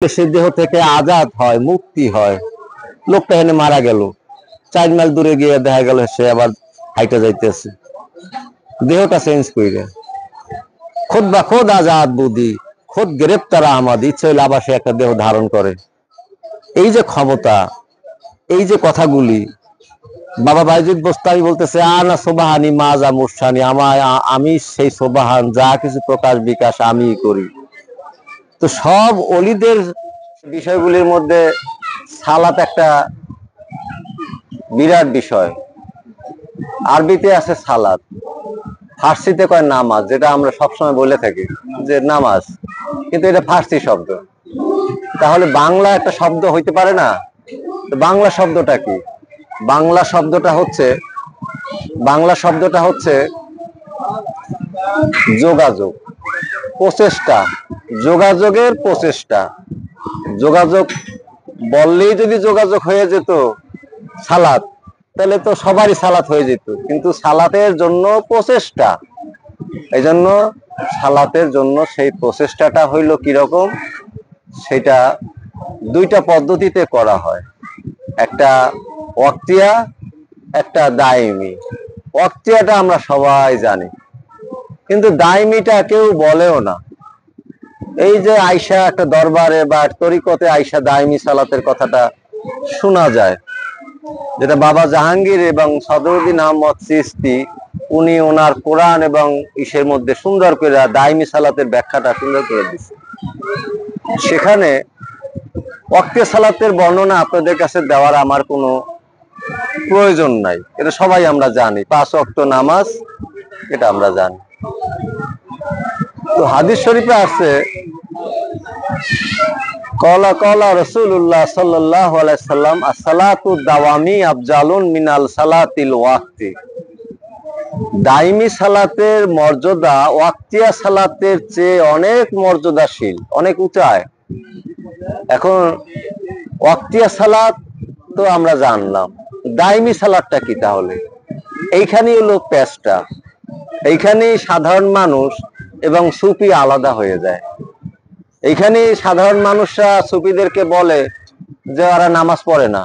সে দেহ থেকে আজাদ হয়, মুক্তি হয়। লোকটা এখানে মারা গেল, 4 মাইল দূরে গিয়ে দেখা গেল সে আবার হাইটা যাইতেছে, দেহটা চেঞ্জ করে। খোদ বা খোদ আজাদ বুদ্ধি, খোদ গ্রেপ্তার আহমদ, ইচ্ছে হইলে আবার সে একটা দেহ ধারণ করে। এই যে ক্ষমতা, এই যে কথাগুলি বাবা বাইজিদ বোস্তামি বলতেছে, আনা সোবাহানি মাজা মুরসানি, আমি সেই সোবাহান, যা কিছু প্রকাশ বিকাশ আমি করি। তো সব অলিদের বিষয়গুলির মধ্যে সালাত একটা বিরাট বিষয়। আরবিতে আছে সালাত, ফার্সিতে কয় নামাজ, যেটা আমরা সবসময় বলে থাকি যে নামাজ, কিন্তু এটা ফার্সি শব্দ। তাহলে বাংলা একটা শব্দ হইতে পারে না? তো বাংলা শব্দটা কি? বাংলা শব্দটা হচ্ছে যোগাযোগ, প্রচেষ্টা, যোগাযোগের প্রচেষ্টা। যোগাযোগ বললেই যদি যোগাযোগ হয়ে যেত সালাত, তাহলে তো সবারই সালাত হয়ে যেত, কিন্তু সালাতের জন্য প্রচেষ্টা। এই জন্য সালাতের জন্য সেই প্রচেষ্টাটা হইল কিরকম, সেটা দুইটা পদ্ধতিতে করা হয়, একটা ওয়াক্তিয়া, একটা দাইমি। ওয়াক্তিয়াটা আমরা সবাই জানি, কিন্তু দাইমিটা কেউ বলেও না। এই যে আয়সা একটা দরবারে বা তরিকতে আয়সা দাইমি সালাতের কথাটা শোনা যায়, যেটা বাবা জাহাঙ্গীর এবং সদরুদ্দিন আহমদ চিশতি, উনি ওনার কোরআন এবং ইসের মধ্যে সুন্দর করে দাইমি সালাতের ব্যাখ্যাটা সুন্দর করে দিচ্ছে। সেখানে ওয়াক্তে সালাতের বর্ণনা আপনাদের কাছে দেওয়ার আমার কোনো প্রয়োজন নাই, এটা সবাই আমরা জানি, 5 ওয়াক্ত নামাজ, এটা আমরা জানি। তো হাদিস শরীফে আছে, কলা কলা রাসূলুল্লাহ সাল্লাল্লাহু আলাইহি সাল্লাম, as-salatu দাওয়ামি আফজালুন মিনাল সালাতিল ওয়াক্তি। দাইমি সালাতের মর্যাদা ওয়াক্তিয়া সালাতের চেয়ে অনেক মর্যাদাশীল, অনেক উঁচায়। এখন ওয়াক্তিয়া সালাত তো আমরা জানলাম, দাইমি সালাতটা কি? তাহলে এইখানেই হলো পেশটা, এইখানেই সাধারণ মানুষ এবং সুফি আলাদা হয়ে যায়। এইখানে সাধারণ মানুষরা সুফিদেরকে বলে যে ওরা নামাজ পড়ে না,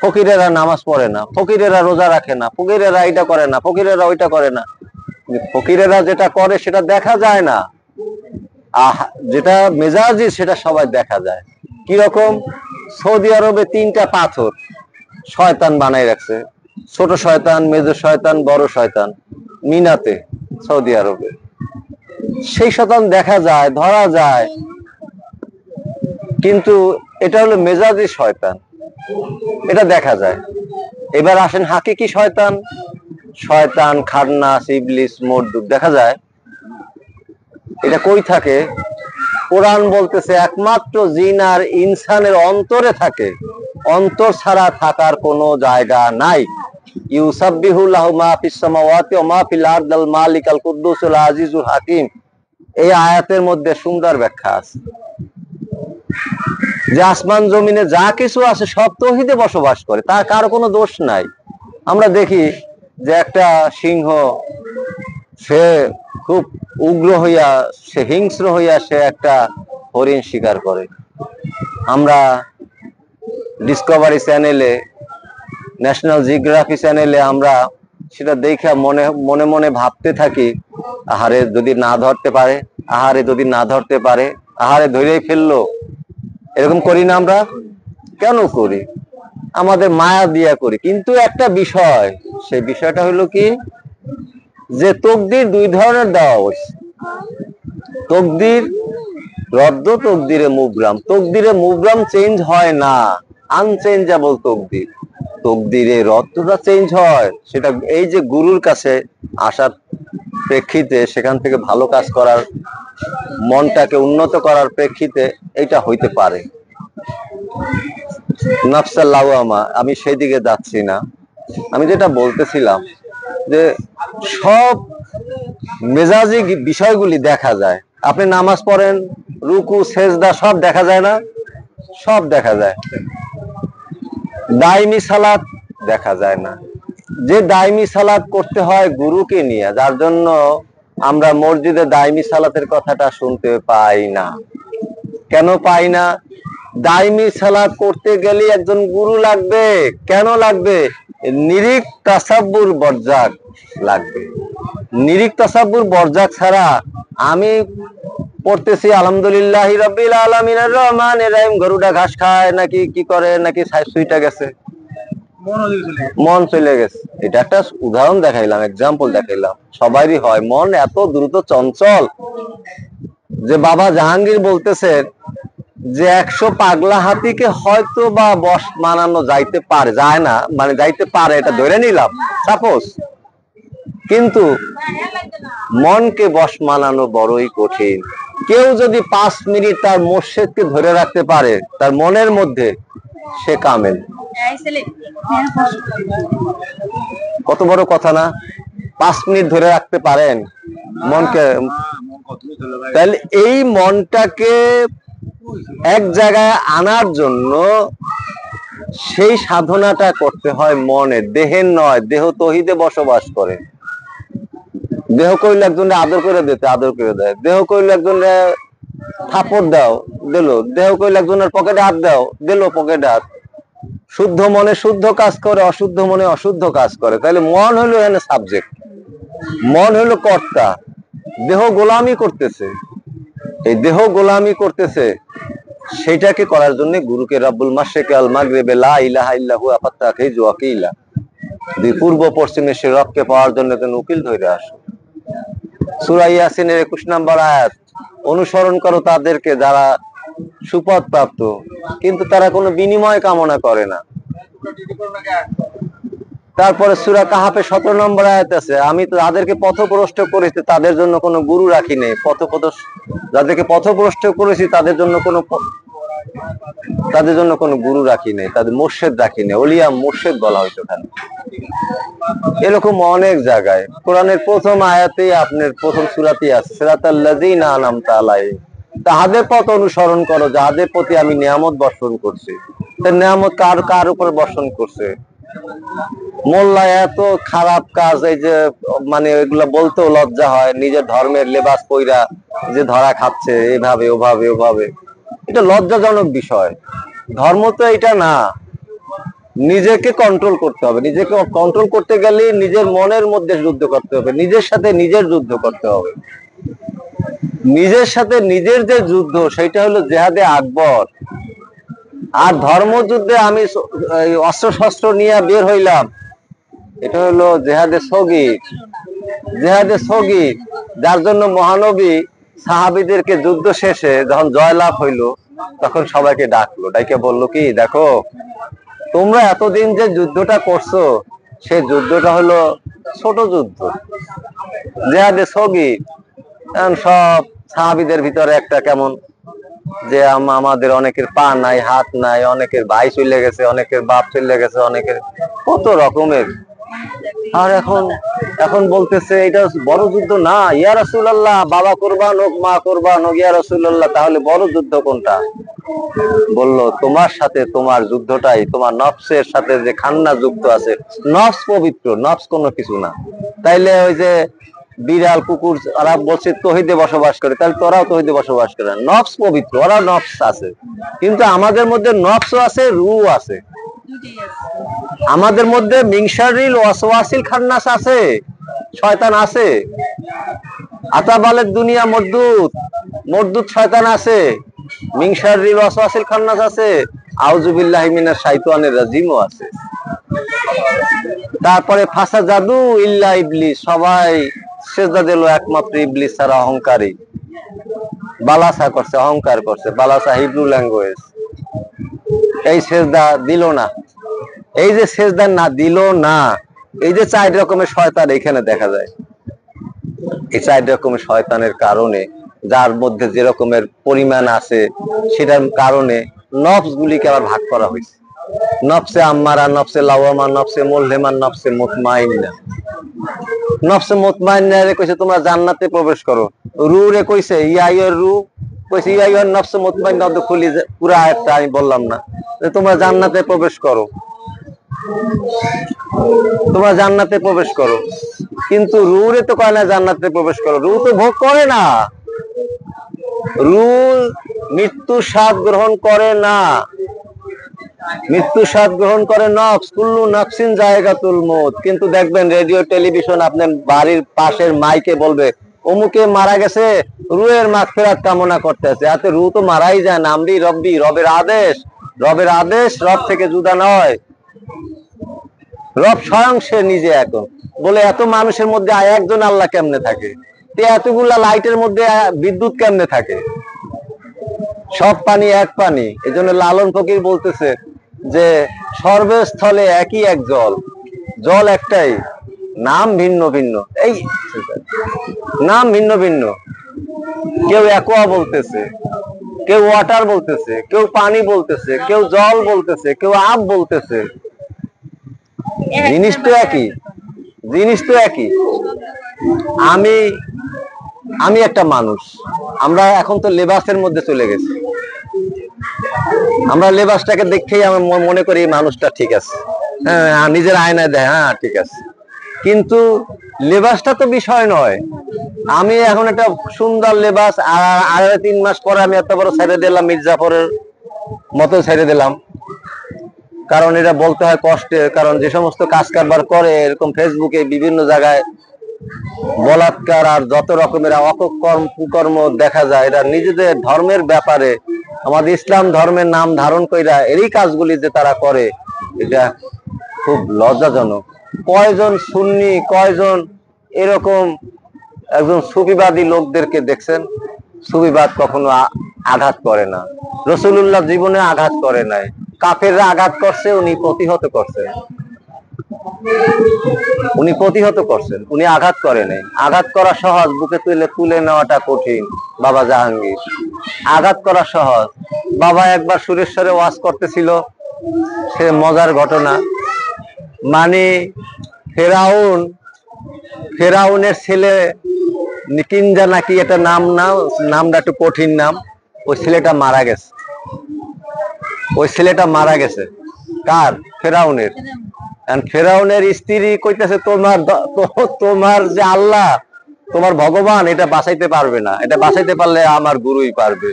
ফকিরেরা নামাজ পড়ে না, ফকিরেরা রোজা রাখে না, ফকিরেরা এটা করে না, ফকিরেরা ওইটা করে না। ফকিরেরা যেটা করে সেটা দেখা যায় না, যেটা মেজাজি সেটা সবাই দেখা যায়। কিরকম? সৌদি আরবে 3টা পাথর শয়তান বানাই রাখছে, ছোট শয়তান, মেজর শয়তান, বড় শয়তান, মিনাতে সৌদি আরবে। সেই শয়তান দেখা যায়, ধরা যায়, কিন্তু এটা হলো মেজাজি শয়তান, এটা দেখা যায়। এবার আসেন হাকিকি শয়তান, শয়তান, খান্নাস, ইবলিস, মরদুক দেখা যায়। এটা কই থাকে? কোরআন বলতেছে একমাত্র জিন আর ইনসানের অন্তরে থাকে, অন্তর ছাড়া থাকার কোনো জায়গা নাই। ইউসাব্বিহু লাহু মা ফিস সামাওয়াতি ওয়া মা ফিল আরদিল মালিকাল কুদ্দুসুল আজিজুল হাকিম। এই আয়াতের মধ্যে সুন্দর ব্যাখ্যা আছে যে আসমান জমিনে যা কিছু আছে সব তৌহিদে বসবাস করে, তার কারো কোনো দোষ নাই। আমরা দেখি যে একটা সিংহ, সে খুব উগ্র হইয়া, সে হিংস্র হইয়া সে একটা হরিণ শিকার করে। আমরা ডিসকভারি চ্যানেলে, ন্যাশনাল জিওগ্রাফি চ্যানেলে আমরা সেটা দেখে মনে মনে মনে ভাবতে থাকি, আহারে যদি না ধরতে পারে, আহারে যদি না ধরতে পারে, আহারে ধরেই ফেললো। এরকম করি না আমরা? কেন করি? আমাদের মায়া দিয়া করি। কিন্তু একটা বিষয়, সেই বিষয়টা হলো কি, যে তকদির 2 ধরনের দেওয়া হয়েছে, তকদির রদ্দ, তকদিরে মুবরাম। তকদিরে মুবরাম চেঞ্জ হয় না, আনচেঞ্জেবল তকদির। তকদিরে রদ্দটা চেঞ্জ হয়, সেটা এই যে গুরুর কাছে আসার প্রেক্ষিতে, সেখান থেকে ভালো কাজ করার, মনটাকে উন্নত করার প্রেক্ষিতে এটা হইতে পারে। নাফসুল লাওয়ামা, আমি সেই দিকে যাচ্ছি না। আমি যেটা বলতেছিলাম যে সব মেজাজি বিষয়গুলি দেখা যায়। আপনি নামাজ পড়েন, রুকু সেজদা সব দেখা যায় না? সব দেখা যায়। দাইমি সালাত দেখা যায় না। যে দাইমি সালাত করতে হয় গুরুকে নিয়ে, যার জন্য আমরা মসজিদে দাইমি সালাতের কথাটা শুনতে পাই না। কেন পাই না? দাইমি সালাত করতে গেলে একজন গুরু লাগবে। কেন লাগবে? নিরিক তাসাব্বুর বরজাক লাগবে। নিরিক তাসাব্বুর বরজাক ছাড়া আমি পড়তেছি আলহামদুলিল্লাহি রাব্বিল আলামিনের রহমানির রহিম, গরুটা ঘাস খায় নাকি কি করে নাকি সুইটা গেছে, মন চলে গেছে। এটা একটা উদাহরণ দেখাইলাম, এক্সাম্পল দেখাইলাম। সবারই হয়, মন এত দ্রুত চঞ্চল যে বাবা জাহাঙ্গীর বলতেছেন যে 100 পাগলা হাতিকে হয়তো বা বশ মানানো যাইতে পারে, যায় না মানে যাইতে পারে, এটা ধরে নিলাম সাপোজ, কিন্তু মনকে বশ মানানো বড়ই কঠিন। কেউ যদি 5 মিনিট তার মোর্শেদকে ধরে রাখতে পারে তার মনের মধ্যে, সে কামেল। কত বড় কথা না? 5 মিনিট ধরে রাখতে পারেন মনকে, তাহলে এই মনটাকে এক জায়গায় আনার জন্য সেই সাধনাটা করতে হয় মনের, দেহের নয়। দেহ তহিদে বসবাস করে। দেহ কইলে একজনে আদর করে দিতে আদর করে দেয়, দেহ কইলে একজনে থাপড় দাও দিল, দেহ কইলে একজনের পকেটে হাত দাও দিল পকেটে হাত। শুদ্ধ মনে শুদ্ধ কাজ করে, অশুদ্ধ মনে অশুদ্ধ কাজ করে। তাহলে মন হলো এখানে সাবজেক্ট, মন হলো কর্তা। দেহ গোলামি করতেছে, এই দেহ গোলামি করতেছে, সেটাকে করার জন্য গুরুকে রাব্বুল মাশরিকি আল মাগরিবে লা ইলাহা ইল্লাহু ফাত্তাখিযু ওয়াকিলা, দুই পূর্ব পশ্চিমে সে রবকে পাওয়ার জন্য তুমি উকিল ধরে আসো। সূরা ইয়াসিনের 21 নম্বর আয়াত, অনুসরণ করো তাদেরকে যারা সুপথ প্রাপ্ত, কিন্তু তারা কোনো বিনিময় কামনা করে না। তারপরে সূরা কাহাফে 17 নম্বর আয়াত আছে, আমি তাদেরকে পথভ্রষ্ট করেছি তাদের জন্য কোনো গুরু রাখি নেই। যাদেরকে পথভ্রষ্ট করেছি তাদের জন্য কোনো গুরু রাখি নেই, তাদের মুর্শিদ রাখি নেই। ওলিয়া মুর্শিদ বলা হয়েছে ওখানে। এরকম অনেক জায়গায় কোরআনের প্রথম আয়াতেই আপনার প্রথম সূরাতেই আছে, সিরাতাল্লাযীনা আনআমতা আলাইহিম, তাহাদের পথ অনুসরণ করো যাদের প্রতি আমি নিয়ামত বর্ষণ করছি। তার নিয়ামত কার উপর বর্ষণ করছে? মোল্লা এত খারাপ কাজ, এই যে মানে এগুলা বলতেও লজ্জা হয়, নিজের ধর্মের লেবাস পইরা যে ধরা খাচ্ছে এভাবে ওভাবে, এটা লজ্জাজনক বিষয়। ধর্ম তো এটা না। নিজেকে কন্ট্রোল করতে হবে। নিজেকে কন্ট্রোল করতে গেলে নিজের মনের মধ্যে যুদ্ধ করতে হবে, নিজের সাথে নিজের যুদ্ধ করতে হবে। নিজের সাথে নিজের যে যুদ্ধ, সেটা হলো জেহাদে আকবর। আর ধর্মযুদ্ধে আমি অস্ত্র শস্ত্র নিয়ে বের হইলাম, এটা হলো জেহাদে সগীর। জেহাদে সগীর, যার জন্য মহানবী সাহাবীদেরকে যুদ্ধ শেষে যখন জয়লাভ হইলো তখন সবাইকে ডাকলো, ডাইকে বললো কি, দেখো তোমরা এতদিন যে যুদ্ধটা করছো সেই যুদ্ধটা হলো ছোট যুদ্ধ, জেহাদে সগীর। এখন সব সাহাবীদের ভিতরে একটা কেমন যে আমাদের অনেকের পা নাই, হাত নাই, অনেকের ভাই চলে গেছে, অনেকের বাপ চলে গেছে, অনেকের কত রকমের। আর এখন বলতেছে এটা বড় যুদ্ধ না, ইয়া রাসূলুল্লাহ, বাবা কুরবান হোক, মা কুরবান হোক, ইয়া রাসূলুল্লাহ, তাহলে বড় যুদ্ধ কোনটা? বললো তোমার সাথে তোমার যুদ্ধটাই, তোমার নফসের সাথে যে খান্না যুক্ত আছে। নফস পবিত্র, নফস কোনো কিছু না। তাইলে ওই যে বিড়াল কুকুর ওরা বলছে তহিদে বসবাস করে, তাহলে তোরাও তহিদে বসবাস করে। নফস পবিত্র, ওরা নফস আছে, কিন্তু আমাদের মধ্যে নফসও আছে, রূহ আছে। আমাদের মধ্যে মিনশারিল ওয়াসওয়াসিল খান্নাস আছে, শয়তান আছে। আতাবালের দুনিয়া মরদুদ শয়তান আছে, মিনশারিল ওয়াসওয়াসিল খান্নাস আছে, আউযু বিল্লাহি মিনাশ শাইতানির রাজিমও আছে। তারপরে ফাসাজাদু ইল্লা ইবলিস, সবাই সেজদা দিল একমাত্র ইবলিস ছাড়া। অহংকারী বালাসা করছে, অহংকার করছে, বালাসা হিব্রু ল্যাঙ্গুয়েজ। এই সেজদা দিল না। এই যে সেজদা না দিল না, এই যে 4 রকমের শয়তান এখানে দেখা যায়। এই 4 রকমের শয়তানের কারণে, যার মধ্যে যে রকমের পরিমাণ আছে সেটার কারণে নফস গুলিকে আবার ভাগ করা হয়েছে। নফসে আম্মারা, নফসে লাওয়ামা, নফসে মুলহিমা, নফসে মুতমাইন্না। নফসে মুতমাইন্না রে কইছে তোমরা জান্নাতে প্রবেশ করো। রূহ রে কইছে ইয়াইয়ুর রূহ, কইছে ইয়াইয়ুন নফসে মুতমাইন্না, তো খুলি পুরো আয়াতটা আমি বললাম না, তোমরা জান্নাতে প্রবেশ করো, তোমরা জান্নাতে প্রবেশ করো। কিন্তু রূহ রে তো কয় না জান্নাতে প্রবেশ করো, রূহ তো ভোগ করে না। রূহ মৃত্যুর স্বাদ গ্রহণ করে না, মৃত্যুর স্বাদ গ্রহণ করে নফস, কুল্লু নফসিন জায়গাতুল মউত। কিন্তু দেখবেন রেডিও টেলিভিশন আপনার বাড়ির পাশের মাইকে বলবে অমুকে মারা গেছে, রুহের মাগফিরাত কামনা করতেছে। এতে রু তো মারাই যায় না, আমরি রব্বি, রবের আদেশ, রবের আদেশ রব থেকে জুদা নয়। রব স্বয়ং সে নিজে এখন বলে এত মানুষের মধ্যে একজন আল্লাহ কেমনে থাকে, এতগুলা লাইটের মধ্যে বিদ্যুৎ কেমনে থাকে, সব পানি এক পানি। এই জন্য লালন ফকির বলতেছে যে সর্বস্থলে একই এক জল, জল একটাই, নাম ভিন্ন ভিন্ন। এই নাম ভিন্ন ভিন্ন, কেউ অ্যাকোয়া বলতেছে, কেউ ওয়াটার বলতেছে, কেউ পানি বলতেছে, কেউ জল বলতেছে, কেউ আপ বলতেছে, জিনিস তো একই, জিনিস তো একই। আমি একটা মানুষ, আমরা এখন তো লেবাসের মধ্যে চলে গেছি, আমরা লেবাসটাকে দেখেই আমরা মনে করি এই মানুষটা ঠিক আছে, হ্যাঁ নিজের আয়নায় দেয়, হ্যাঁ ঠিক আছে। কিন্তু লেবাসটা তো বিষয় নয়। আমি এখন একটা সুন্দর লেবাস, আর 3 মাস পরে আমি এত বড় ছেড়ে দিলাম, মির্জাফরের মতো ছেড়ে দিলাম, কারণ এটা বলতে হয় কষ্টের। কারণ যে সমস্ত কাজ কারবার করে এরকম ফেসবুকে বিভিন্ন জায়গায় বলাৎকার আর যত রকমের অকর্ম কুকর্ম দেখা যায়, এটা নিজেদের ধর্মের ব্যাপারে, আমাদের ইসলাম ধর্মের নাম ধারণ কইরা এই কাজগুলি যে তারা করে, এটা খুব লজ্জাজনক। কয়জন সুন্নি, কয়জন এরকম একজন সুফিবাদী লোকদেরকে দেখছেন? সুফিবাদ কখনো আঘাত করে না, রাসূলুল্লাহ জীবনে আঘাত করে নাই, কাফেররা আঘাত করছে, উনি প্রতিহত করছেন, উনি প্রতিহত করছেন, উনি আঘাত করে নাই। আঘাত করা সহজ, বুকে তুলে নেওয়াটা কঠিন। বাবা জাহাঙ্গীর আঘাত করা সহজ। বাবা একবার সুরেশ্বরে ওয়াজ করতেছিল, সে মজার ঘটনা, মানে ফেরাউনের ছেলে কিনজা নাকি এটা নাম, না নামটা একটু কঠিন নাম, ওই ছেলেটা মারা গেছে, ওই ছেলেটা মারা গেছে। কার? ফেরাউনের। ফেরাউনের স্ত্রী কইতেছে তোমার যে আল্লাহ, তোমার ভগবান এটা বাঁচাইতে পারবে না, এটা বাঁচাইতে পারলে আমার গুরুই পারবে।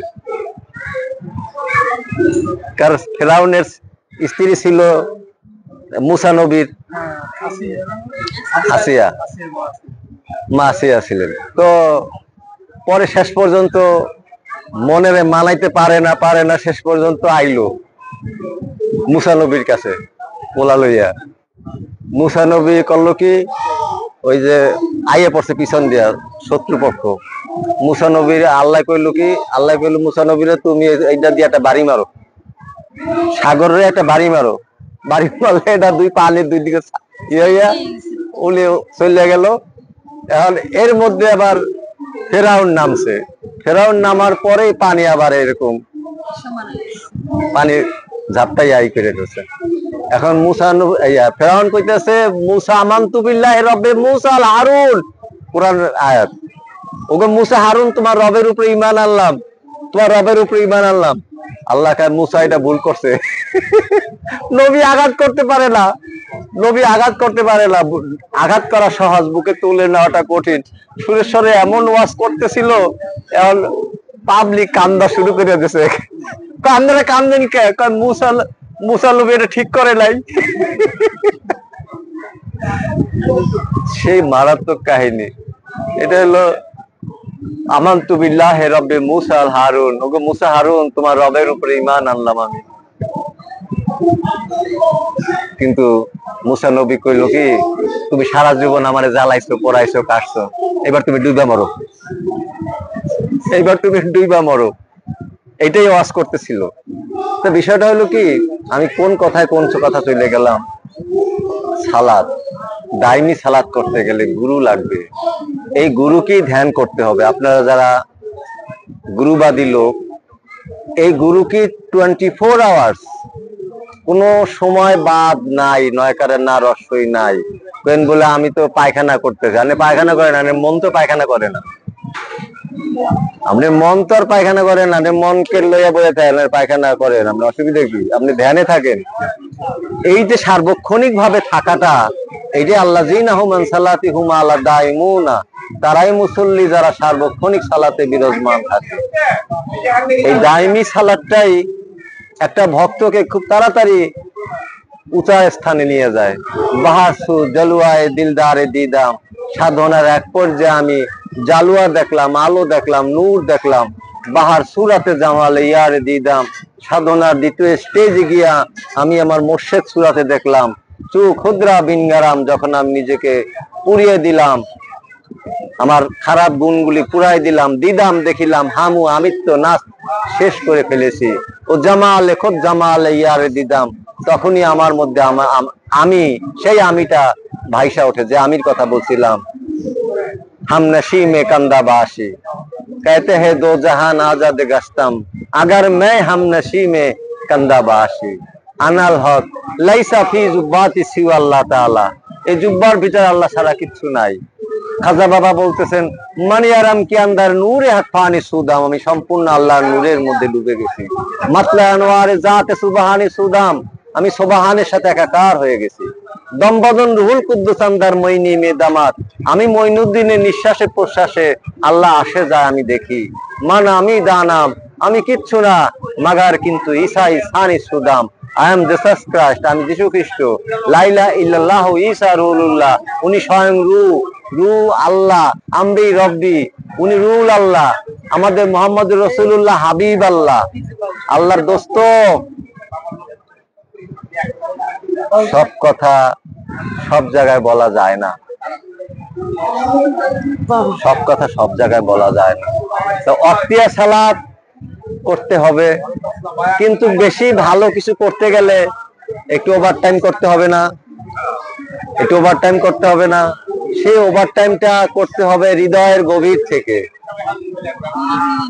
কারণ ফেরাউনের স্ত্রী ছিল মুসা নবীর আসিয়া, মা আসিয়া ছিলেন। তো পরে শেষ পর্যন্ত মনের মানাইতে পারে না, শেষ পর্যন্ত আইলো মুসা নবীর কাছে পোলা লইয়া। মুসা নবী করলো কি, ওই যে আইয়ে পড়ছে পিছন দিয়া শত্রুপক্ষ। মুসা নবীর আল্লাহ কইলো কি, আল্লাহ কইলো মুসা নবীরে তুমি এইটা দিয়ে একটা বাড়ি মারো, সাগরের একটা বাড়ি মারো। বাড়ি মারলে এটা দুই পানির দুই দিকে উলি চলে গেল। এখন এর মধ্যে আবার ফেরাউন নামছে, ফেরাউন নামার পরেই পানি আবার এরকম পানি ঝাপটাই আই করে গেছে। এখন মুসা ফেরাউন কইতেছে মুসা আমানতু বিল্লাহি রব্বে মুসা আল হারুন, কোরআন আয়াত, ওগো মুসা হারুন তোমার রবের উপরে ঈমান আনলাম, তোমার রবের উপরে ঈমান আনলাম। আল্লাহ কার মুসা এটা ভুল করছে, নবী আঘাত করতে পারে না, নবী আঘাত করতে পারে না, আঘাত করা সহজ, বুকে তুলে নেওয়াটা কঠিন। সুরেশ্বরে এমন ওয়াজ করতেছিল, এখন পাবলিক কান্দা শুরু করে দিয়েছে। কান্দারে কান্দেন কে? কারণ মুসা নবী এটা ঠিক করে নাই। সেই মারাত্মক কাহিনী। এটা হলো আমানতু বিল্লাহি রব্বে মুসা আল হারুন, ওগো মুসা হারুন তোমার রবের উপরে ঈমান আনলাম আমি। কিন্তু মুসা নবী কইলো কি, তুমি সারা জীবন আমারে জ্বালাইছো, পড়াইছো, কাটছো, এবার তুমি ডুইবা মরো, এইবার তুমি ডুইবা মরো। এইটাই ওয়াজ করতেছিল। তো বিষয়টা হলো কি, আমি কোন কথায় কোন কথা চলে গেলাম। সালাত, দাইমি সালাত করতে গেলে গুরু লাগবে, এই গুরুকেই ধ্যান করতে হবে। আপনারা যারা গুরুবাদী লোক, এই গুরুকে 24 আওয়ার্স, কোনো সময় বাদ নাই, নয়কারের না রস্যই নাই। কেন বলে আমি তো পায়খানা করতে জানি, পায়খানা করে না, মন তো পায়খানা করে না। আপনি মন তো আর পায়খানা করেন না, মনকে লইয়া বলে থাকেন পায়খানা করেন, আপনি অসুবিধা কি? আপনি ধ্যানে থাকেন। এই যে সার্বক্ষণিক ভাবে থাকাটা, এই যে আল্লাযীনা হুম আন সালাতিহিম আলা দাইমুনা, তারাই মুসল্লি যারা সার্বক্ষণিক সালাতে বিরাজমান থাকে। এই দাইমি সালাতটাই একটা ভক্তকে খুব তাড়াতাড়ি উঁচা স্থানে নিয়ে যায়। বাহাসু জালুয়ায় দিলদারে দিদাম, সাধনার এক পর্যায়ে আমি জালুয়া দেখলাম, আলো দেখলাম, নূর দেখলাম। বাহার সুরাতে জামালে ইয়ারে দিদাম, সাধনার দ্বিতীয় স্টেজে গিয়া আমি আমার মোর্শেদ সুরাতে দেখলাম। চু ক্ষুদ্রা বিনগারাম, যখন আমি নিজেকে পুড়িয়ে দিলাম, আমার খারাপ গুণগুলি পুরাই দিলাম। দিদাম দেখিলাম, হামু আমিত্ব নাচ শেষ করে ফেলেছি। ও জামালে খোদ জামালে ইয়ারে দিদাম, তখনই আমার মধ্যে আমি সেই আমিটা ভাইসা ওঠে, যে আমির কথা বলছিলাম। हम नशी में कंदा बाशी, कहते हैं दो जहान आजाद गश्तम, अगर मैं हम नशी में कंदा बाशी, अनल हक लाइसा फी जुब्बाती सिवा अल्लाह ताला, এই জুব্বার ভিতরে আল্লাহ ছাড়া কিচ্ছু নাই। খাজা বাবা বলতেছেন, মানিয়ারাম কি আন্দার নূরে হক পানি সুদাম, আমি সম্পূর্ণ আল্লাহর নূরের মধ্যে ডুবে গেছি। মাতলা আনোয়ারে জাতে সুবহানি সুদাম, আমি সুবহানের সাথে একাকার হয়ে গেছি। দমবদন রুহুল কুদ্দুস আন্দার মইনি মে দামাত, আমি মঈনুদ্দিনের নিঃশ্বাসে প্রশ্বাসে আল্লাহ আসে যায় আমি দেখি। মান আমি দানাম, আমি কিচ্ছু না, মাগার কিন্তু ঈসা ইসানি সুদাম, আই এম জিসাস ক্রাইস্ট, আমি যিশু খ্রিস্ট। লাইলা ইল্লাল্লাহ ঈসা রুহুল্লাহ, উনি স্বয়ং রু আল্লাহ। আমরি রব্বি, উনি রুহুল আল্লাহ। আমাদের মুহাম্মদুর রাসূলুল্লাহ হাবিব আল্লাহ, আল্লাহর দোস্ত। সব কথা সব জায়গায় বলা যায় না, সব কথা সব জায়গায় বলা যায় না। তো অক্তিয়া সালাত করতে হবে, কিন্তু বেশি ভালো কিছু করতে গেলে একটু ওভারটাইম করতে হবে না, একটু ওভারটাইম করতে হবে না। সেই ওভারটাইমটা করতে হবে হৃদয়ের গভীর থেকে।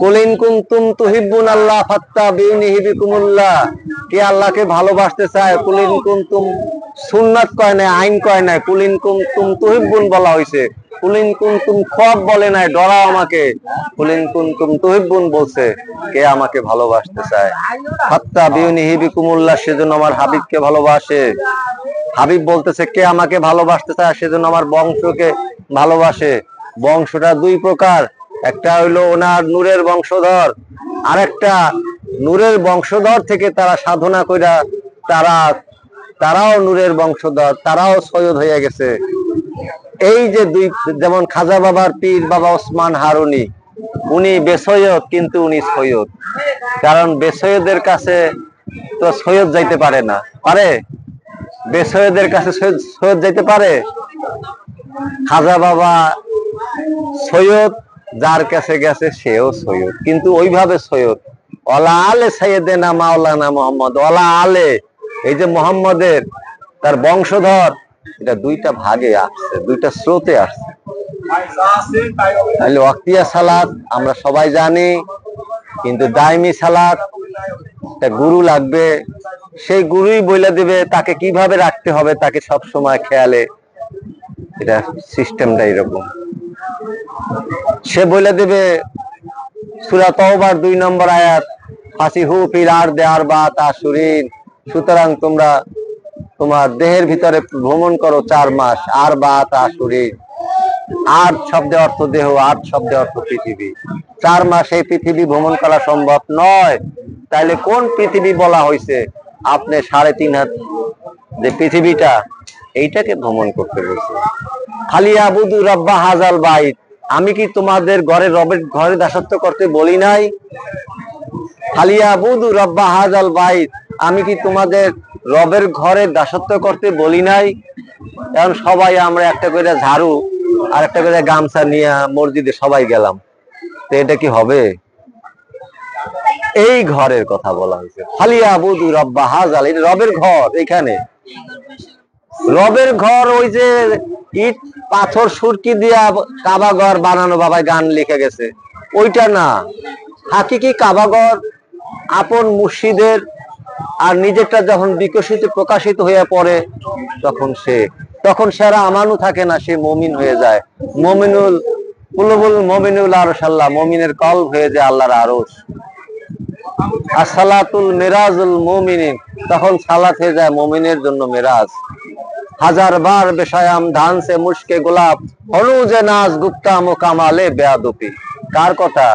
কুলিন কুনতুম তুহিব্বুন আল্লাহ ফাত্তাবিউনি ইউহিব্বুকুমুল্লাহ, কে আল্লাহকে ভালোবাসতে চায়? কুলিন কুনতুম, সুন্নাত কয় না, আইন কয় না, কুলিন কুনতুম তুহিব্বুন বলা হয়েছে। কুলিন কুনতুম খব বলে নাই, ডরাও আমাকে। কুলিন কুনতুম তুহিব্বুন বলছে, কে আমাকে ভালোবাসতে চায়। ফাত্তাবিউনি ইউহিব্বুকুমুল্লাহ, সেজন্য আমার হাবিবকে ভালোবাসে। হাবিব বলতেছে, কে আমাকে ভালোবাসতে চায়, সেজন্য আমার বংশকে ভালোবাসে। বংশটা দুই প্রকার, একটা হইলো ওনার নূরের বংশধর, আর একটা নূরের বংশধর থেকে তারা সাধনা কইরা তারাও নূরের বংশধর, তারাও সৈয়দ হয়ে গেছে। এই যে দুই, যেমন খাজা বাবার পীর বাবা ওসমান হারুনি, উনি বেসৈয়দ কিন্তু উনি সৈয়দ। কারণ বেসৈয়দের কাছে তো সৈয়দ যাইতে পারে না, পারে? বেসৈয়দের কাছে সৈয়দ যাইতে পারে? খাজা বাবা সৈয়দ, যার কাছে গেছে সেও সৈয়দ, কিন্তু ওইভাবে সৈয়দ। ওয়ালা আলে সাইয়েদেনা মাওলানা মুহাম্মদ, ওয়ালা আলে, এই যে মুহাম্মদের তার বংশধর, এটা দুইটা ভাগে আসছে, দুইটা স্রোতে আসছে। তাহলে ওয়াক্তিয়া সালাত আমরা সবাই জানি, কিন্তু দাইমি সালাত একটা গুরু লাগবে। সেই গুরুই বলে দিবে তাকে কিভাবে রাখতে হবে, তাকে সব সময় খেয়ালে। এটা সিস্টেমটা এরকম। সে বলে দেবে সূরা তাওবার 2 নম্বর আয়াত, ফাসিহু ফিল আরদি আরবাআত আশুরিন, সুতরাং তোমরা তোমার দেহের ভিতরে ভ্রমণ করো 4 মাস। আরবাআত আশুরিন, 8 শব্দের অর্থ দেহ, 8 শব্দের অর্থ পৃথিবী। 4 মাস এই পৃথিবী ভ্রমণ করা সম্ভব নয়। তাইলে কোন পৃথিবী বলা হয়েছে? আপনি 3.5 হাত যে পৃথিবীটা, এইটাকে ভ্রমণ করতে বলছে। খালি আবুদু রাব্বা হাজাল বাইত, আমি কি তোমাদের রবের ঘরে দাসত্ব করতে বলি নাই? খালি আবুদু রাব্বা হাজাল বাইত, আমি কি তোমাদের রবের ঘরে দাসত্ব করতে বলি নাই? এখন সবাই আমরা একটা করে ঝাড়ু আর একটা করে গামছা নিয়ে মসজিদে সবাই গেলাম, তো এটা কি হবে? এই ঘরের কথা বলা হয়েছে, খালি আবুদু রাব্বা হাজাল, এটা রবের ঘর। এখানে রবের ঘর, ওই যে ইট পাথর সুরকি দিয়া কাবা ঘর বানানো, বাবাই গান লিখে গেছে, ওইটা না। হাকিকি কাবা ঘর আপন মুর্শিদের, আর নিজেরটা যখন বিকশিত প্রকাশিত হয়ে পড়ে, তখন সে আর আমানু থাকে না, সে মুমিন হয়ে যায়। মুমিনুল কুলুবুল মুমিনুল আরশাল্লাহ, মুমিনের কলব হয়ে যায় আল্লাহর আরশ। আসসালাতুল মিরাজুল মুমিনিন, তখন সালাত হয়ে যায় মুমিনের জন্য মিরাজ। হাজার বার বেশায়াম ধান সে মুশকে গোলাপ হলুজে নাজ গুপ্তাম ও কামালে বেয়াদপি। কার কথা?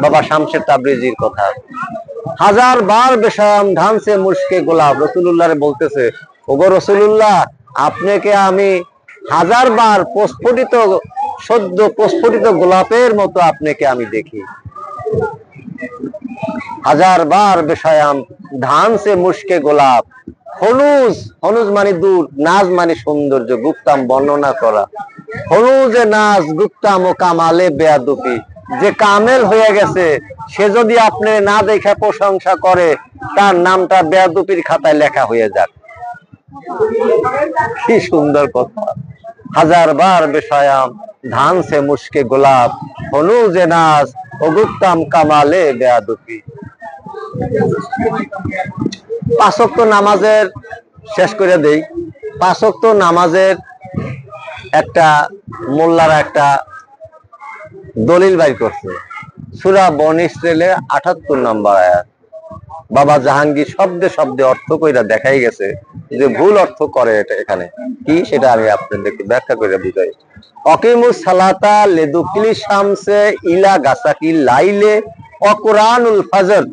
বাবা শামসের তাবরিজির কথা। হাজার বার বেশায়াম ধান সে মুশকে গোলাপ, রাসূলুল্লাহ বলতেছে, ওগো রাসূলুল্লাহ, আপনাকে আমি হাজার বার প্রস্ফুটিত, সদ্য প্রস্ফুটিত গোলাপের মতো আপনাকে আমি দেখি। হাজার বার বেশায়াম ধান সে মুশকে গোলাপ, হলুজ, হলুজ মানে দূর, নাজ মানে সৌন্দর্য, গুপ্তাম বর্ণনা করা। হলুজে নাজ গুপ্তাম ও কামালে বেয়াদপি, যে কামেল হয়ে গেছে সে যদি আপনি না দেখে প্রশংসা করে, তার নামটা বেয়াদপির খাতায় লেখা হয়ে যাক। কি সুন্দর কথা। হাজার বার বেশায়াম ধান সে মুশকে গোলাপ হলুজে নাজ ও গুপ্তাম কামালে বেয়াদপি। পাঁচ ওয়াক্ত নামাজের শেষ করে দেই। পাঁচ ওয়াক্ত নামাজের একটা মোল্লারা একটা দলিল বাইর করছে, সূরা বনী ইসরাইলের ৭৮ নম্বর আয়াত। বাবা জাহাঙ্গীর শব্দে শব্দে অর্থ কইরা দেখাই গেছে যে ভুল অর্থ করে এটা, এখানে কি সেটা আমি আপনাদেরকে ব্যাখ্যা করে বুঝাই। অকিমুস সালাতা লিদুকলি শামসে ইলা গাসাকি লাইলে ওয়া কুরআনুল ফজর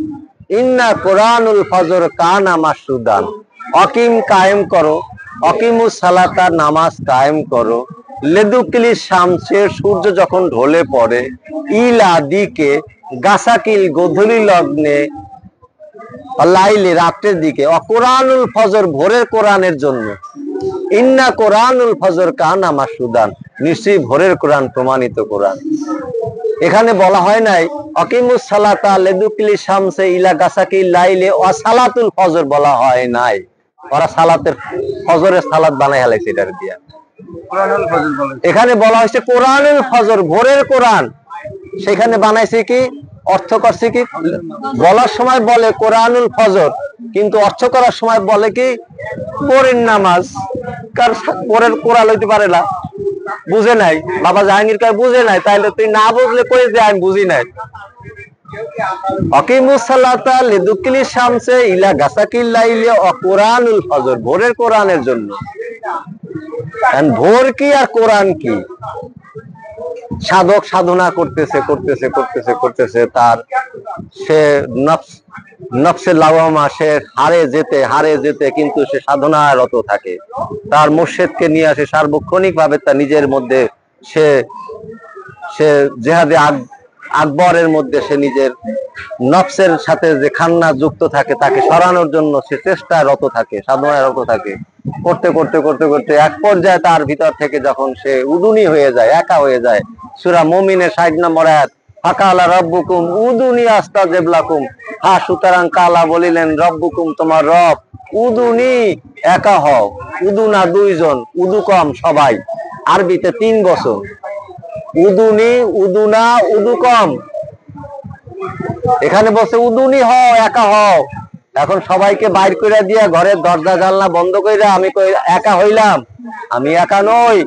ইন্না কুরআনুল ফজর কানা মাসুদান। অকিম কায়েম করো, অকিমুস সালাতা নামাজ কায়েম করো, লেদুকলি শামসে সূর্য যখন ঢলে পড়ে, ইলা দিকে, গাসাকিল গোধূলি লগ্নে, লাইলে রাত্রের দিকে, অকুরআনুল ফজর ভোরের কোরআনের জন্য, ইন্না কুরআনুল ফজর কানা মাসুদান, নিশ্চয়ই ভোরের কোরআন প্রমাণিত কোরআন। এখানে বলা হয় নাই অকিমুস সালাতা লিদুকলি শামসে ইলা গাসাকিল লাইলে ওয়া সালাতুল ফজর, বলা হয় নাই। ওরা সালাতের ফজরের সালাত বানাই হালাইছে এটার দিয়া। এখানে বলা হয়েছে কোরআনুল ফজর, ভোরের কোরআন। সেখানে বানাইছে কি, অর্থ করছে কি, বলার সময় বলে কোরআনুল ফজর, কিন্তু অর্থ করার সময় বলে কি ভোরের নামাজ। কার ভোরের কোরআন হইতে পারে না, বুঝে নাই। বাবা জাহাঙ্গীর কার বুঝে নাই, তাইলে তুই না বুঝলে কই যে আমি বুঝি নাই। অকিমুস সালাতা লিদুকলি শামসে ইলা গাসাকিল লাইলি ওয়া কুরআনুল ফজর, ভোরের কোরআনের জন্য। ভোর কি আর কোরআন কি? সাধক সাধনা করতেছে করতেছে করতেছে করতেছে, তার সে নফসে লাওয়ামা, সে হারে যেতে কিন্তু সে সাধনারত থাকে। তার মুর্শিদকে নিয়ে আসে সার্বক্ষণিক ভাবে তার নিজের মধ্যে সে জেহাদে আকবরের মধ্যে সে নিজের নফসের সাথে যে খান্না যুক্ত থাকে তাকে সরানোর জন্য সে চেষ্টায় রত থাকে, সাধনায় রত থাকে। করতে করতে করতে করতে এক পর্যায়ে তার ভিতর থেকে যখন সে উদুনি হয়ে যায়, একা হয়ে যায়, সূরা মুমিনের ৬০ নম্বর আয়াত, ফাকালা রাব্বুকুম উদুনি আস্তাজিব লাকুম। হ্যাঁ, সুতরাং কালা বলিলেন রব্বুকুম, তোমার রব, উদুনি, একা হও। উদু না দুইজন, উদু কম সবাই, আরবিতে ৩ বছর। উদুনি, উদুনা, উদু কম। এখানে বলছে উদুনি হও, একা হও। এখন সবাইকে বাইর করে দিয়া ঘরের দরজা জানলা বন্ধ করে আমি একা হইলাম। আমি একা নই।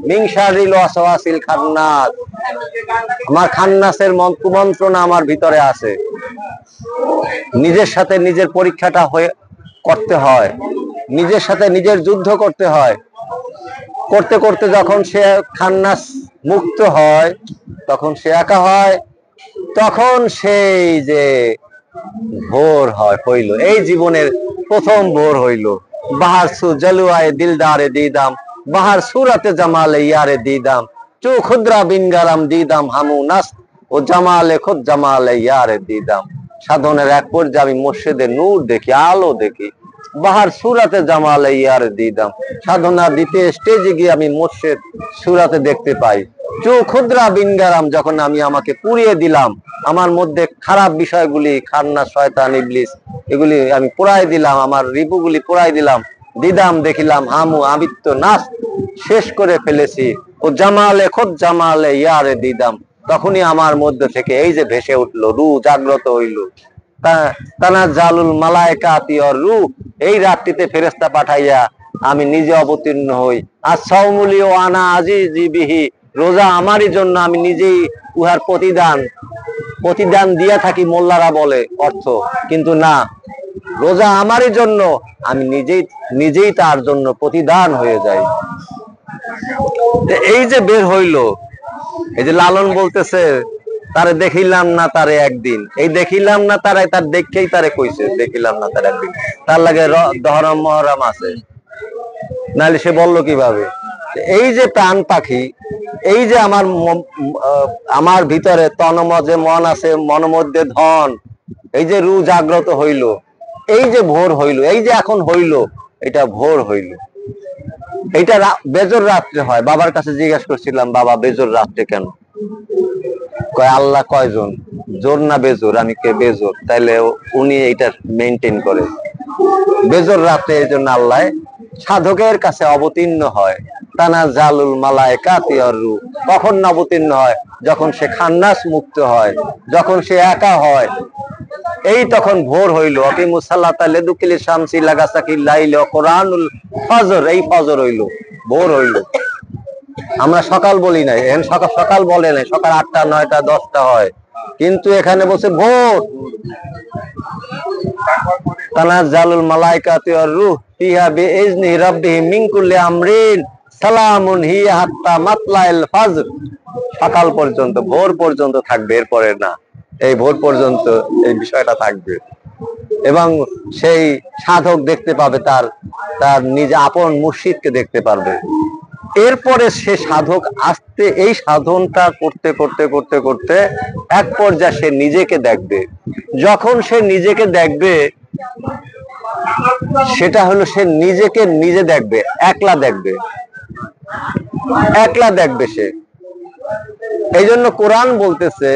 মিংসারিল ওয়াসওয়াসিল খান্নাস, আমার খান্নাসের কুমন্ত্রণা আমার ভিতরে আছে। নিজের সাথে নিজের পরীক্ষাটা করতে হয়, নিজের সাথে নিজের যুদ্ধ করতে হয়। করতে করতে যখন সে খান্নাস মুক্ত হয়, তখন সে একা হয়, তখন সেই যে ভোর হইল, এই জীবনের প্রথম ভোর হইল। বাহার সু জলুয়ায়ে দিলদারে দিদাম, বাহার সুরাতে জামালে ইয়ারে দিদাম, চু খুদরা বিনগারাম দিদাম হামু নাস ও জামালে খুদ জামালে ইয়ারে দিদাম। সাধনের এক পর্যায়ে আমি মুর্শিদের নূর দেখি, আলো দেখি। বাহার সুরাতে জামালে ইয়ারে দিদাম, সাধনা দিতে স্টেজে গিয়ে আমি মুর্শিদ সুরাতে দেখতে পাই। চু খুদরা বিনগারাম, যখন আমি আমাকে পুড়িয়ে দিলাম, আমার মধ্যে খারাপ বিষয়গুলি, খান্না, শয়তান, ইবলিস, এগুলি আমি পুরাই দিলাম, আমার রিপুগুলি পুরাই দিলাম। দিদাম, দেখিলাম, হামু আবিত্য নাস, শেষ করে ফেলেছি। ও জামালে খুদ জামালে ইয়ারে দিদাম, তখনই আমার মধ্যে থেকে এই যে ভেসে উঠলো, রু জাগ্রত হইল। তানা জালুল মালায়েকাতি ওর রু, এই রাত্রিতে ফেরেশতা পাঠাইয়া আমি নিজে অবতীর্ণ হই। আর সাওমুলি ও আনা আজিজি বিহি, রোজা আমারই জন্য, আমি নিজেই উহার প্রতিদান দিয়া থাকি, মোল্লারা বলে অর্থ, কিন্তু না, রোজা আমারই জন্য, আমি নিজেই তার জন্য প্রতিদান হয়ে যাই। এই যে বের হইলো, এই যে লালন বলতেছে তারে দেখিলাম না তারে একদিন, এই দেখিলাম না তারে, তার দেখেই তারে কইছে দেখিলাম না তার একদিন, তার লাগে দহরম মহরম আছে, নাহলে সে বললো কিভাবে? এই যে প্রাণ পাখি, এই যে আমার ভিতরে তন্মধ্যে মন আছে, মন মধ্যে ধন, এই যে রু জাগ্রত হইল, এই যে ভোর হইল, এই যে এখন হইল, এটা ভোর হইল। এইটা বেজর রাত্রে হয়। বাবার কাছে জিজ্ঞাসা করছিলাম, বাবা বেজর রাত্রে কেন? কয় আল্লাহ কয়জন, জোর না বেজোর? আমি কে বেজোর? তাইলে উনি এইটা মেনটেন করে। বেজর রাতে এই জন্য আল্লাহ সাধকের কাছে অবতীর্ণ হয়। তানাজ্জালুল মালায়েকাতি ওয়ার রূহ। কখন অবতীর্ণ হয়? যখন সে খান্নাস মুক্ত হয়, যখন সে একা হয়, এই তখন ভোর হইল। আকিমুস সালাতা লিদুকিলি শামসি লাগাসাকিল লাইল ওয়া কুরআনুল ফজর, এই ফজর হইল, ভোর হইল। আমরা সকাল বলি নাই, এখন সকাল বলে নাই, সকাল 8টা 9টা 10টা হয়, কিন্তু এখানে বলছে ভোর। তানাজ্জালুল মালায়েকাতু ওয়ার রূহ ফিহা বিইজনি রাব্বিহিম মিন কুল্লি আমরিন সালামুন হিয়া হাত্তা মাতলাইল ফজর। সকাল পর্যন্ত, ভোর পর্যন্ত থাকবে, এরপরে না। এই ভোর পর্যন্ত এই বিষয়টা থাকবে, এবং সেই সাধক দেখতে পাবে তার নিজে আপন মুর্শিদকে দেখতে পারবে। এরপরে সে সাধক আস্তে এই সাধনটা করতে করতে করতে করতে এক পর্যায়ে সে নিজেকে দেখবে। যখন সে নিজেকে দেখবে, সেটা হলো সে নিজেকে নিজে দেখবে, একলা দেখবে, একলা দেখবে সে। এই জন্য কোরআন বলতেছে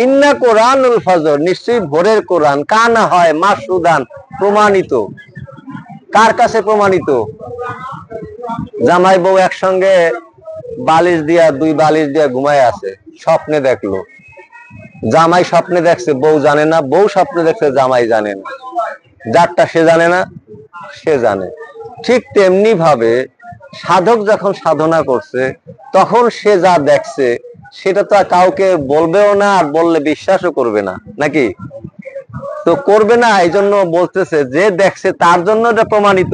ইন্না কোরআনুল ফজর, নিশ্চয়ই ভোরের কোরআন, কানা হয় মাসুদান, প্রমাণিত। কার কাছে প্রমাণিত? জামাই বউ একসঙ্গে দুই বালিশ দিয়া ঘুমায় আছে, স্বপ্নে দেখলো। জামাই স্বপ্নে দেখছে, বউ জানে না, বউ স্বপ্নে দেখছে, জামাই জানে না। যারটা সে জানে না, সে জানে। ঠিক তেমনি ভাবে সাধক যখন সাধনা করছে, তখন সে যা দেখছে সেটা তো কাউকে বলবেও না, আর বললে বিশ্বাসও করবে না, নাকি? তো করবে না। এই জন্য বলতেছে যে দেখছে তার জন্য এটা প্রমাণিত।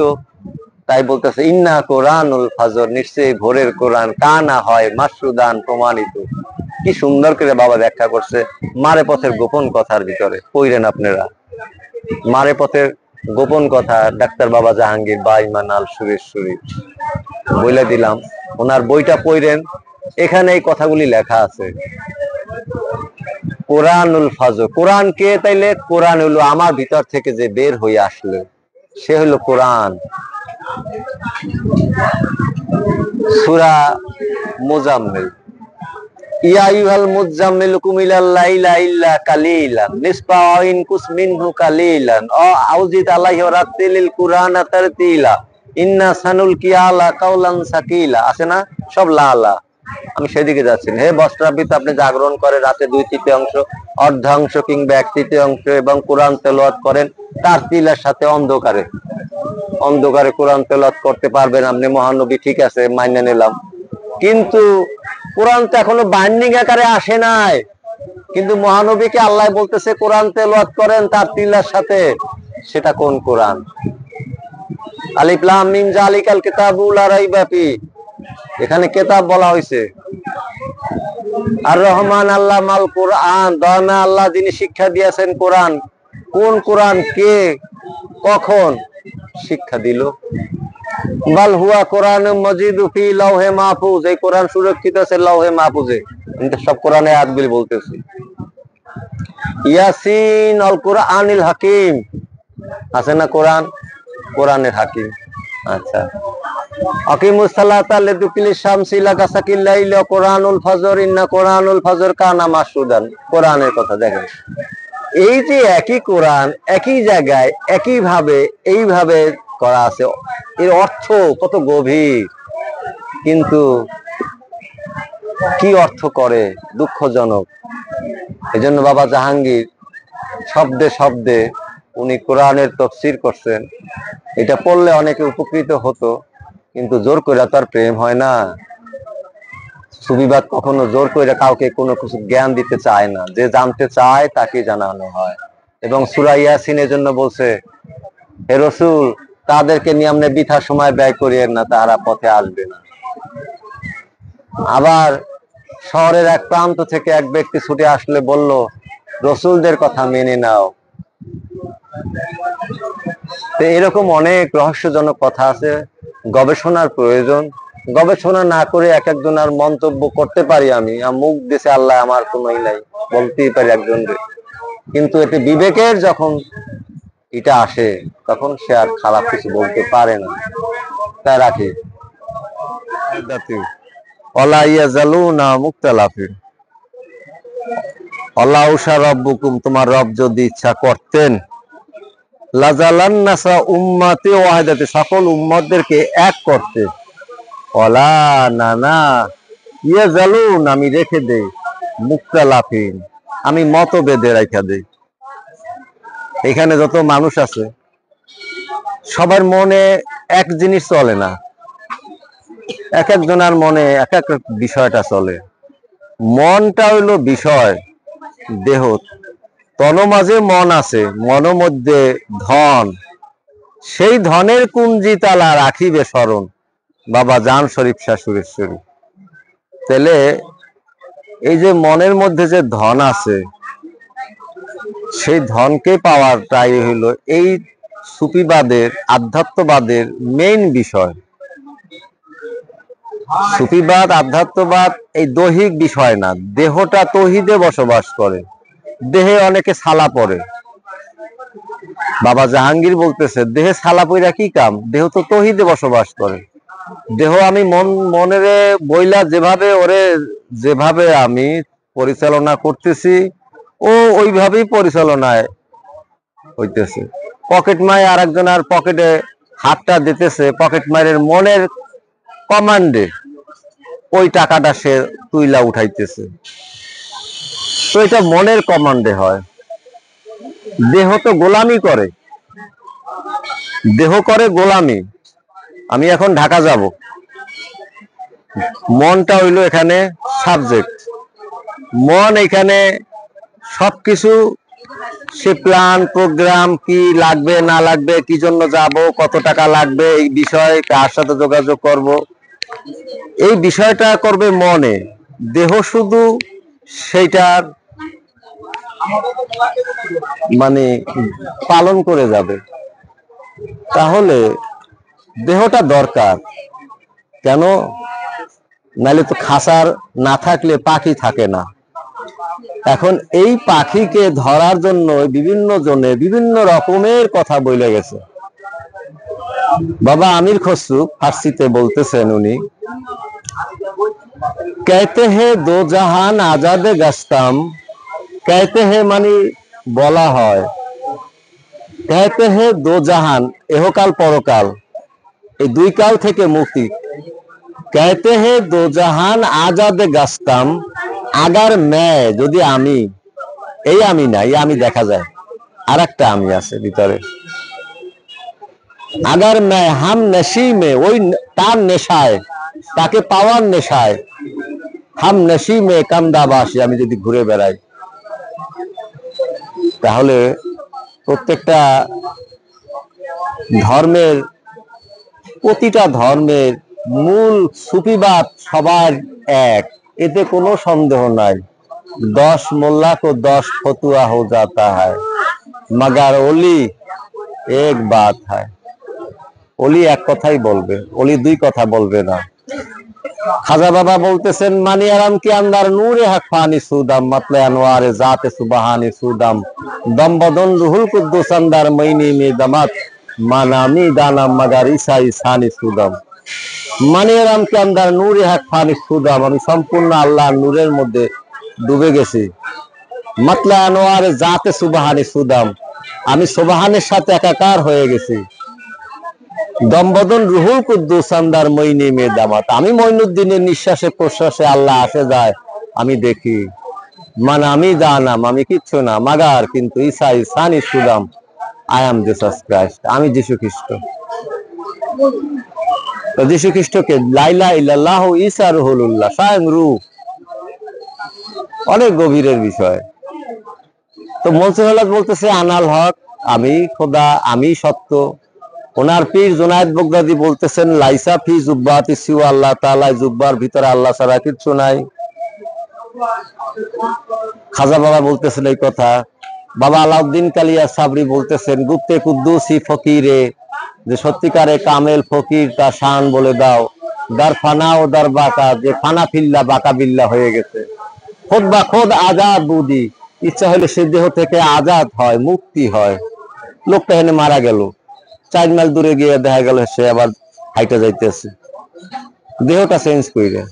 তাই বলতেছে ইন্না কোরআনুল ফজর, নিশ্চয়ই ভোরের কোরআন, কানা হয় মাসুদান, প্রমাণিত। কি সুন্দর করে বাবা ব্যাখ্যা করছে মারে পথের গোপন কথার ভিতরে। পড়েন আপনারা মারে পথের গোপন কথা, ডাক্তার বাবা জাহাঙ্গীর বা ইমান আল সুরেশ্বরী বলে দিলাম, ওনার বইটা পড়েন, এখানে এই কথাগুলি লেখা আছে। কোরআনুল ফজর, কোরআন কে? তাইলে কোরআন হলো আমার ভিতর থেকে যে বের হয়ে আসলো, সে হলো কোরআন। সূরা মুজাম্মিল, ইয়া আইয়ুহাল মুজাম্মিল কুম ইলাল লাইলা ইল্লা কালিলান নিসফাহু আও ইনকুস মিনহু কালিলান আউজিদ আলাইহি ওয়া রাত্তিলিল কুরআনা তারতিলা ইন্না সানুলকি আলা কাওলান সাকিলা। আছে না? সব লালা। আমি সেদিকে যাচ্ছি। হে বস্ত্রাবৃত, আপনি জাগরণ করে রাতে 2/3 অর্ধাংশ কিংবা 1/3 এবং কোরআন তেলাওয়াত করেন তারতিলের সাথে, অন্ধকারে। অন্ধকারে কোরআন তেলাওয়াত করতে পারবেন আপনি, মহানবী, ঠিক আছে, মাইনে নিলাম। কিন্তু কোরআন তো এখনো বাইন্ডিং আকারে আসে নাই। কিন্তু মহানবীকে আল্লাহ বলতেছে কোরআন তেলাওয়াত করেন তার তিলার সাথে। সেটা কোন কোরআন? আলিফ লাম মিম যালিকাল কিতাবু লা রাইবা ফি, এখানে কিতাব বলা হয়েছে। আর রহমান আল্লাহ মাল কোরআন, দয়াময় আল্লাহ যিনি শিক্ষা দিয়েছেন কোরআন। কোন কোরআন? কে, কখন শিক্ষা দিল? বাল হুয়া কোরআনুম মাজিদু ফি লাওহে মাহফুজ, এই কোরআন সুরক্ষিত আছে লাওহে মাহফুজে। আমি তো সব কোরআনে আয়াতগুলি বলতেছি। ইয়াসিন আল কোরআনিল হাকিম, আছে না কোরআন? কোরআনের হাকিম। আচ্ছা, আকিমুস সালাতা লিদুকিলি শামসি লাগাসাকিল লাইল ওয়া কোরআনুল ফজর ইন্না কোরআনুল ফজর কানা মাসুদান। কোরআনের কথা দেখেন, এই যে একই কোরআন একই জায়গায় একই ভাবে এইভাবে করা আছে, এর অর্থ কত গভীর, কিন্তু কি অর্থ করে? দুঃখজনক। এই জন্য বাবা জাহাঙ্গীর শব্দে শব্দে উনি কোরআনের তাফসীর করছেন। এটা পড়লে অনেকে উপকৃত হতো, কিন্তু জোর করে তার প্রেম হয় না। সুবিবাদ কখনো জোর করে কাউকে কোনো কিছু জ্ঞান দিতে চায় না, যে জানতে চায় তাকে জানানো হয়। এবং সূরা ইয়াসিনের জন্য বলছে, হে রাসূল তাদেরকে নিয়ে আপনি বৃথা সময় ব্যয় করিয়েন না, তারা পথে আসবে না। আবার শহরের এক প্রান্ত থেকে এক ব্যক্তি ছুটে আসলে বলল, রাসূলদের কথা মেনে নাও। তো এরকম অনেক রহস্যজনক কথা আছে, গবেষণার প্রয়োজন। গবেষণা না করে এক একজনের মন্তব্য করতে পারি, আমি মুখ দিছে আল্লাহ, আমার কোনোই নাই, বলতেই পারি একজনকে, কিন্তু এতে বিবেকের যখন এটা আসে তখন সে আর খারাপ কিছু বলতে পারে না। তাই রাখি ওয়ালা ইয়াজালুনা মুখতালাফিন। আল্লাহু রাব্বুকুম, তোমার রব যদি ইচ্ছা করতেন, লাজালান্নাসা উম্মাতি ওয়াহিদাতি, সকল উম্মতদেরকে এক করতে। ওয়ালা নানা ইয়াজালুন, আমি রেখে দেই, মুখতালাফিন, আমি মতভেদে রেখে দেই। এখানে যত মানুষ আছে সবার মনে এক জিনিস চলে না, এক একজনের মনে এক এক বিষয়টা চলে। মনটা হইলো বিষয়, দেহ, তন মাঝে মন আছে, মন মধ্যে ধন, সেই ধনের কুঞ্জি তালা রাখিবে স্মরণ, বাবা জান শরীফ শাহ সুরেশ্বরী। তাহলে এই যে মনের মধ্যে যে ধন আছে, সেই ধনকে পাওয়াটাই হইল এই সুফিবাদের, আধ্যাত্মবাদের মেইন বিষয়। সুফিবাদ, আধ্যাত্মবাদ এই দৈহিক বিষয় না, দেহটা তৌহিদে বসবাস করে, দেহে অনেকে ছালা পড়ে। বাবা জাহাঙ্গীর বলতেছে, দেহে ছালা পইরা কি কাম, দেহ তো তৌহিদে বসবাস করে। দেহ আমি মনের বইলা যেভাবে আমি পরিচালনা করতেছি, ও ওইভাবেই পরিচালনায় হইতেছে। পকেট মায় আর একজনের পকেটে হাতটা দিতেছে, পকেট মায়ের মনের কমান্ডে ওই টাকাটা সে তুইলা উঠাইতেছে। তো এটা মনের কমান্ডে হয়। দেহ তো গোলামি করে, দেহ করে গোলামি। আমি এখন ঢাকা যাব, মনটা হইলো এখানে সাবজেক্ট। মন এখানে সবকিছু, সে প্ল্যান প্রোগ্রাম, কি লাগবে না লাগবে, কি জন্য যাব, কত টাকা লাগবে, এই বিষয় কার সাথে যোগাযোগ করব, এই বিষয়টা করবে মনে। দেহ শুধু সেইটার মানে পালন করে যাবে। তাহলে দেহটা দরকার কেন? নাহলে তো খাসার না থাকলে পাখি থাকে না। এখন এই পাখিকে ধরার জন্য বিভিন্ন জনে বিভিন্ন রকমের কথা বলে গেছে। বাবা আমির খসরু ফার্সিতে বলতেছেন, উনি कहते हैं दो जहान आजादे गस्ताम, कहते हैं মানে বলা হয়, कहते हैं दो जहान এহকাল পরকাল, এই দুই কাল থেকে মুক্তি। कहते हैं दो जहान आजादे गस्ताम, আগার मैं, যদি আমি, এই আমি না, এই আমি দেখা যায়, আর একটা আমি আছে ভিতরে। আগার मैं हम नशी में, ওই তার নেশায়, তাকে পাওয়ার নেশায়, হাম নশি মে কামদাবাসী, আমি যদি ঘুরে বেড়াই, তাহলে প্রত্যেকটা ধর্মের, প্রতিটা ধর্মের মূল সুফিবাদ সবার এক, এতে কোনো সন্দেহ নাই। 10 মোল্লা को 10 ফতুয়া हो जाता है, मगर ओली एक बात है। ওলি এক কথাই বলবে, ওলি দুই কথা বলবে না। খাজা বাবা বলতেছেন, মানি আরাম কি আন্দার নূরে হক ফানি সুদাম, মাতলে আনোয়ারে জাতে সুবহানি সুদাম, দমবদন রুহুল কুদ্দুস আন্দার মাইনি মে দামাত, মানামি দানাম মাগার ঈসা ঈসানি সুদাম। মানি আরাম কি আন্দার নূরে হক ফানি সুদাম, আমি সম্পূর্ণ আল্লাহর নূরের মধ্যে ডুবে গেছি। মাতলে আনোয়ারে জাতে সুবহানি সুদাম, আমি সুবহানের সাথে একাকার হয়ে গেছি। দমবদন রুহুল কুদ্দুস আন্দার মইনি মে দামাত, আমি মঈনুদ্দিনের নিঃশ্বাসে প্রশ্বাসে আল্লাহ আসে যায়, আমি দেখি। মানে আমি জানাম, আমি কিচ্ছু না, মাগার কিন্তু ঈসা ঈসানি সুদাম, আই এম জিসাস ক্রাইস্ট, আমি যীশু খ্রিস্ট। তো যীশু খ্রিস্টকে লা ইলাহা ইল্লাল্লাহু ঈসা রুহুল্লাহ, স্বয়ং রূহ, অনেক গভীরের বিষয়। তো মনসুর হাল্লাজ বলতেছে আনাল হক, আমি খোদা, আমি সত্য। ওনার পীর জুনায়েদ বাগদাদি বলতেছেন লাইসা ফি জুব্বাতি সিওয়া আল্লাহ তাআলা, জুব্বার ভিতরে আল্লাহ ছাড়া কিছু নাই। খাজা বাবা বলতেছেন এই কথা। বাবা আলাউদ্দিন কালিয়া সাবরি বলতেছেন গুপ্তে কুদ্দুসি ফকিরে, যে সত্যিকারে কামেল ফকির তা শান বলে দাও। দার ফানা ও দার বাকা, যে ফানা ফিল্লা বাকা বিল্লা হয়ে গেছে। খোদ বা খোদ আজাদ বুদি, ইচ্ছা হলে সে দেহ থেকে আজাদ হয়, মুক্তি হয়। লোকটা এনে মারা গেল, 4 মাইল দূরে গিয়ে দেখা গেল সে আবার হাইটা যাইতেছে, দেহটা চেঞ্জ করে।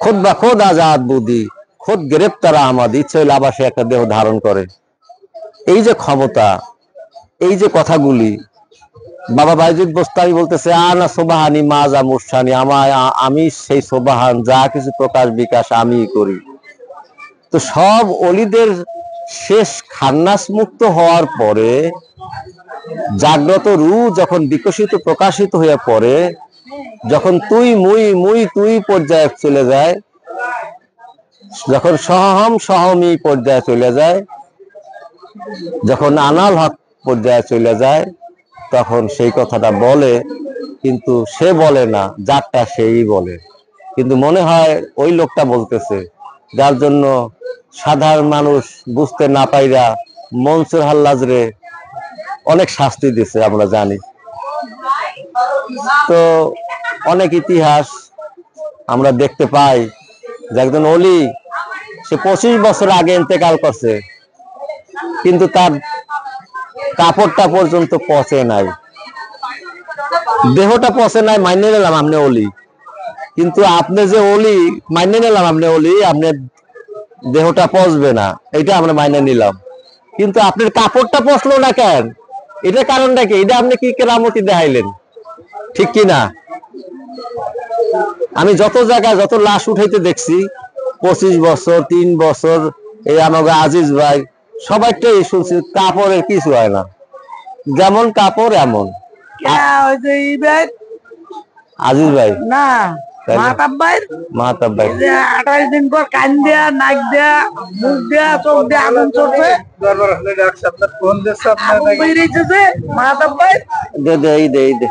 খোদ বা খোদ আজাদ বুদি, খোদ গ্রেপ্তার আহমদ, ইচ্ছে হইলে আবার সে একটা দেহ ধারণ করে। এই যে ক্ষমতা, এই যে কথাগুলি, বাবা বাইজিদ বোস্তামি বলতেছে আনা সোবাহানি মাজা মুরসানি, আমি সেই সোবাহান, যা কিছু প্রকাশ বিকাশ আমি করি। তো সব অলিদের শেষ খান্নাস মুক্ত হওয়ার পরে জাগ্রত রূহ যখন বিকশিত প্রকাশিত হয়ে পড়ে, যখন তুই মুই মুই তুই পর্যায়ে চলে যায়, যখন সহম সহমি পর্যায়ে চলে যায়, যখন আনাল হক পর্যায়ে চলে যায়, তখন সেই কথাটা বলে। কিন্তু সে বলে না, যারটা সেই বলে। কিন্তু মনে হয় ওই লোকটা বলতেছে, যার জন্য সাধারণ মানুষ বুঝতে না পাইরা মনসুর হাল্লাজ রে অনেক শাস্তি দিছে, আমরা জানি। তো অনেক ইতিহাস আমরা দেখতে পাই যে একজন অলি, সে 25 বছর আগে ইন্তেকাল করছে, কিন্তু তার কাপড়টা পর্যন্ত পচে নাই, দেহটা পচে নাই। মাইনে নিলাম আপনি অলি, কিন্তু আপনি যে অলি, মাইনে নিলাম আপনি অলি, আপনার দেহটা পচবে না, এটা আমরা মাইনে নিলাম, কিন্তু আপনার কাপড়টা পচলো না কেন? এটা কারণটা কি? এটা আপনি কি কেরামতি দেখাইলেন, ঠিক কি না? আমি যত জায়গায় যত লাশ উঠাইতে দেখছি, 25 বছর 3 বছর, এই আমাকে আজিজ ভাই সবাইটাই শুনছি কাপড়ের কিছু হয় না, যেমন কাপড় এমন। আজিজ ভাই না, মাহতাব ভাই 28 দিন পর কান দেয়া, নাক দেয়া, মুখ দেয়া, চোখ দেয়া আগুন চলছে। মাহতাব ভাই দে দে দে